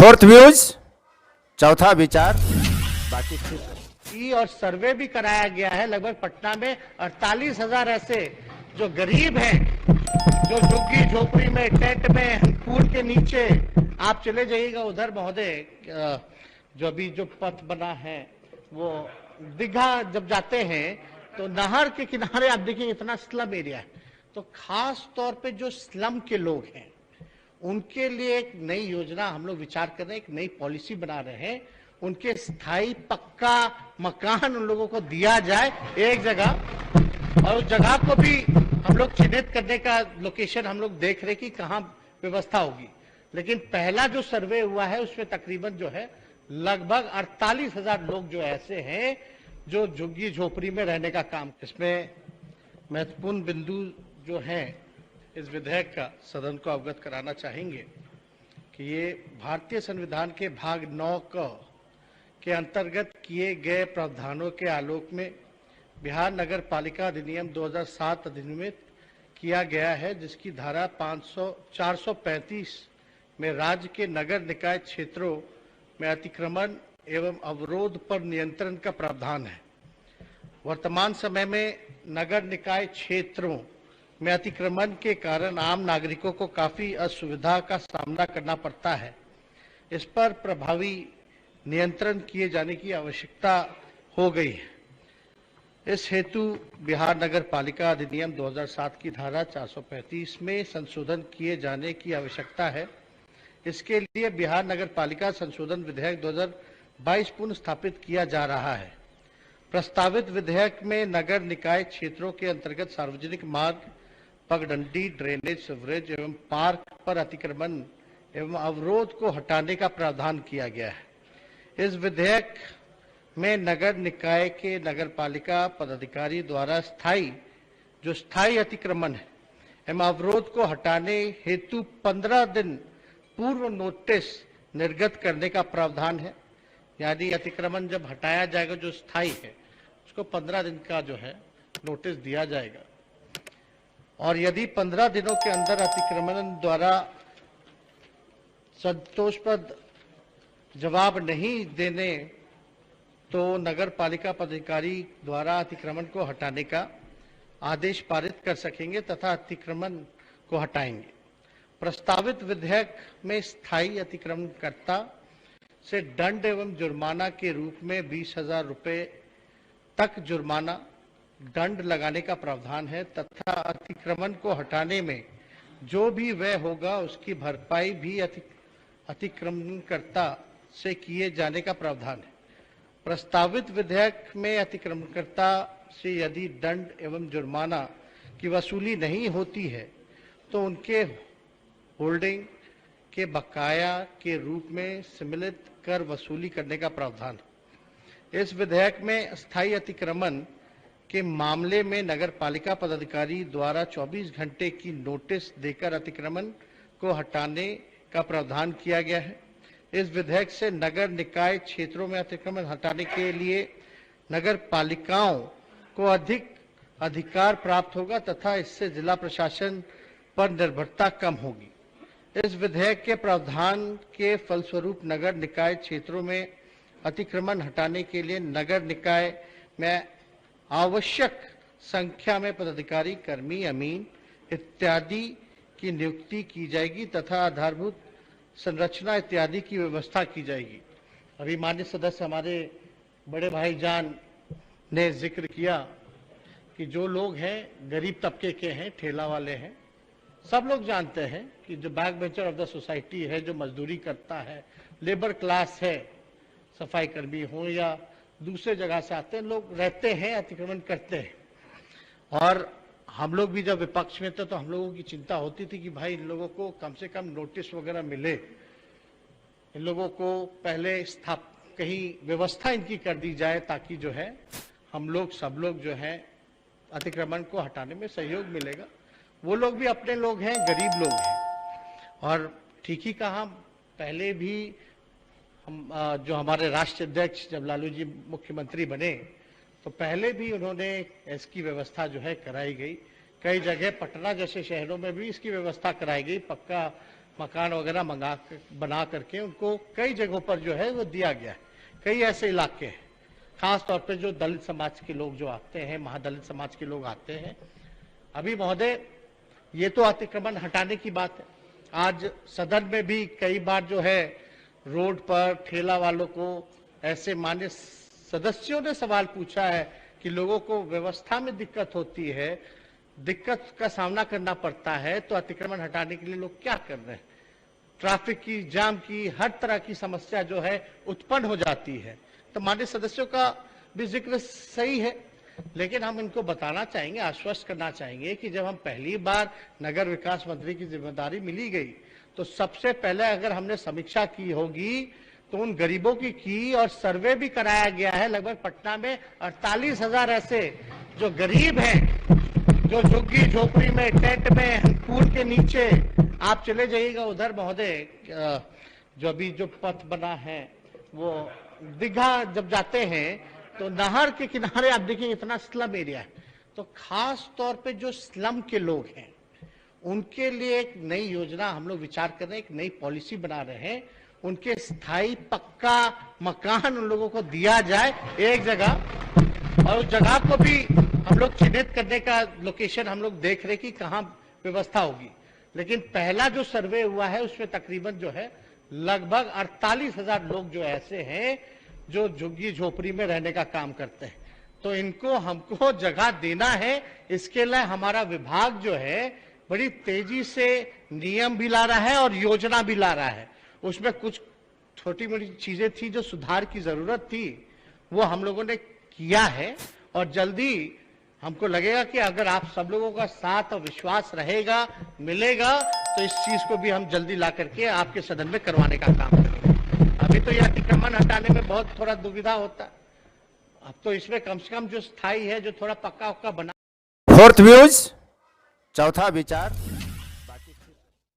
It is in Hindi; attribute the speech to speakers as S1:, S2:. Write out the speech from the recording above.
S1: फोर्थ व्यूज, चौथा विचार, बाकी
S2: ठीक। और सर्वे भी कराया गया है। लगभग पटना में 48,000 ऐसे जो गरीब हैं, जो झुग्गी झोपड़ी में, टेंट में, पुल के नीचे, आप चले जाइएगा उधर महोदय, जो अभी जो पथ बना है वो दीघा जब जाते हैं तो नहर के किनारे आप देखिए इतना स्लम एरिया है। तो खास तौर पे जो स्लम के लोग हैं उनके लिए एक नई योजना हम लोग विचार कर रहे हैं, एक नई पॉलिसी बना रहे हैं। उनके स्थायी पक्का मकान उन लोगों को दिया जाए एक जगह, और उस जगह को भी हम लोग चिन्हित करने का लोकेशन हम लोग देख रहे कि कहाँ व्यवस्था होगी। लेकिन पहला जो सर्वे हुआ है उसमें तकरीबन जो है लगभग 48,000 लोग जो ऐसे हैं जो झुग्गी झोपड़ी में रहने का काम। इसमें महत्वपूर्ण बिंदु जो है इस विधेयक का सदन को अवगत कराना चाहेंगे कि ये भारतीय संविधान के भाग 9 के अंतर्गत किए गए प्रावधानों के आलोक में बिहार नगर पालिका अधिनियम 2007 अधिनियमित किया गया है, जिसकी धारा 435 में राज्य के नगर निकाय क्षेत्रों में अतिक्रमण एवं अवरोध पर नियंत्रण का प्रावधान है। वर्तमान समय में नगर निकाय क्षेत्रों में अतिक्रमण के कारण आम नागरिकों को काफी असुविधा का सामना करना पड़ता है। इस पर प्रभावी नियंत्रण किए जाने की आवश्यकता हो गई है। इस हेतु बिहार नगर पालिका अधिनियम 2007 की धारा 435 में संशोधन किए जाने की आवश्यकता है। इसके लिए बिहार नगर पालिका संशोधन विधेयक 2022 पुनः स्थापित किया जा रहा है। प्रस्तावित विधेयक में नगर निकाय क्षेत्रों के अंतर्गत सार्वजनिक मार्ग, पगडंडी, ड्रेनेज, सीवरेज एवं पार्क पर अतिक्रमण एवं अवरोध को हटाने का प्रावधान किया गया है। इस विधेयक में नगर निकाय के नगरपालिका पदाधिकारी द्वारा स्थायी अतिक्रमण है एवं अवरोध को हटाने हेतु 15 दिन पूर्व नोटिस निर्गत करने का प्रावधान है। यानी अतिक्रमण जब हटाया जाएगा जो स्थायी है उसको 15 दिन का जो है नोटिस दिया जाएगा, और यदि 15 दिनों के अंदर अतिक्रमण द्वारा संतोषप्रद जवाब नहीं देने तो नगर पालिका पदाधिकारी द्वारा अतिक्रमण को हटाने का आदेश पारित कर सकेंगे तथा अतिक्रमण को हटाएंगे। प्रस्तावित विधेयक में स्थायी अतिक्रमणकर्ता से दंड एवं जुर्माना के रूप में 20,000 रुपये तक जुर्माना दंड लगाने का प्रावधान है तथा अतिक्रमण को हटाने में जो भी व्यय होगा उसकी भरपाई भी अतिक्रमणकर्ता से किए जाने का प्रावधान है। प्रस्तावित विधेयक में अतिक्रमणकर्ता से यदि दंड एवं जुर्माना की वसूली नहीं होती है तो उनके होल्डिंग के बकाया के रूप में सम्मिलित कर वसूली करने का प्रावधान है। इस विधेयक में स्थायी अतिक्रमण के मामले में नगर पालिका पदाधिकारी द्वारा 24 घंटे की नोटिस देकर अतिक्रमण को हटाने का प्रावधान किया गया है। इस विधेयक से नगर निकाय क्षेत्रों में अतिक्रमण हटाने के लिए नगर पालिकाओं को अधिक अधिकार प्राप्त होगा तथा इससे जिला प्रशासन पर निर्भरता कम होगी। इस विधेयक के प्रावधान के फलस्वरूप नगर निकाय क्षेत्रों में अतिक्रमण हटाने के लिए नगर निकाय में आवश्यक संख्या में पदाधिकारी, कर्मी, अमीन इत्यादि की नियुक्ति की जाएगी तथा आधारभूत संरचना इत्यादि की व्यवस्था की जाएगी। अभी माननीय सदस्य हमारे बड़े भाईजान ने जिक्र किया कि जो लोग हैं गरीब तबके के हैं, ठेला वाले हैं, सब लोग जानते हैं कि जो back bencher of the society है, जो मजदूरी करता है, लेबर क्लास है, सफाई कर्मी हो या दूसरे जगह से आते हैं, लोग रहते हैं, अतिक्रमण करते हैं। और हम लोग भी जब विपक्ष में थे तो हम लोगों की चिंता होती थी कि भाई इन लोगों को कम से कम नोटिस वगैरह मिले, इन लोगों को पहले कहीं व्यवस्था इनकी कर दी जाए ताकि जो है हम लोग सब लोग जो है अतिक्रमण को हटाने में सहयोग मिलेगा। वो लोग भी अपने लोग हैं, गरीब लोग हैं। और ठीक ही कहा, पहले भी हम जो हमारे राष्ट्रीय अध्यक्ष जब लालू जी मुख्यमंत्री बने तो पहले भी उन्होंने इसकी व्यवस्था जो है कराई गई। कई जगह पटना जैसे शहरों में भी इसकी व्यवस्था कराई गई, पक्का मकान वगैरह बना करके उनको कई जगहों पर जो है वो दिया गया है। कई ऐसे इलाके हैं, खास तौर पे जो दलित समाज के लोग जो आते हैं, महादलित समाज के लोग आते हैं। अभी महोदय, ये तो अतिक्रमण हटाने की बात है। आज सदन में भी कई बार जो है रोड पर ठेला वालों को ऐसे मान्य सदस्यों ने सवाल पूछा है कि लोगों को व्यवस्था में दिक्कत होती है, दिक्कत का सामना करना पड़ता है, तो अतिक्रमण हटाने के लिए लोग क्या कर रहे हैं। ट्रैफिक की, जाम की, हर तरह की समस्या जो है उत्पन्न हो जाती है। तो माननीय सदस्यों का भी जिक्र सही है, लेकिन हम इनको बताना चाहेंगे, आश्वस्त करना चाहेंगे कि जब हम पहली बार नगर विकास मंत्री की जिम्मेदारी मिली गई तो सबसे पहले अगर हमने समीक्षा की होगी तो उन गरीबों की और सर्वे भी कराया गया है। लगभग पटना में 48,000 ऐसे जो गरीब हैं, जो झुग्गी झोपड़ी में, टेंट में, पूल के नीचे, आप चले जाइएगा उधर महोदय, जो अभी जो पथ बना है वो दीघा जब जाते हैं तो नहर के किनारे आप देखिए इतना स्लम एरिया है। तो खास तौर पे जो स्लम के लोग हैं उनके लिए एक नई योजना हम लोग विचार कर रहे हैं, एक नई पॉलिसी बना रहे हैं। उनके स्थायी पक्का मकान उन लोगों को दिया जाए एक जगह, और उस जगह को भी हम लोग चिन्हित करने का लोकेशन हम लोग देख रहे कि कहाँ व्यवस्था होगी। लेकिन पहला जो सर्वे हुआ है उसमें तकरीबन जो है लगभग 48,000 लोग जो ऐसे हैं जो झुग्गी झोपड़ी में रहने का काम करते हैं। तो इनको हमको जगह देना है। इसके लिए हमारा विभाग जो है बड़ी तेजी से नियम भी ला रहा है और योजना भी ला रहा है। उसमें कुछ छोटी मोटी चीजें थी जो सुधार की जरूरत थी, वो हम लोगों ने किया है। और जल्दी हमको लगेगा कि अगर आप सब लोगों का साथ और विश्वास रहेगा, मिलेगा, तो इस चीज को भी हम जल्दी ला करके आपके सदन में करवाने का काम करेंगे। अभी तो यह अतिक्रमण हटाने में बहुत थोड़ा दुविधा होता है, अब तो इसमें कम से कम जो स्थायी है, जो थोड़ा पक्का उक्का बना।
S1: फोर्थ व्यूज, चौथा विचार।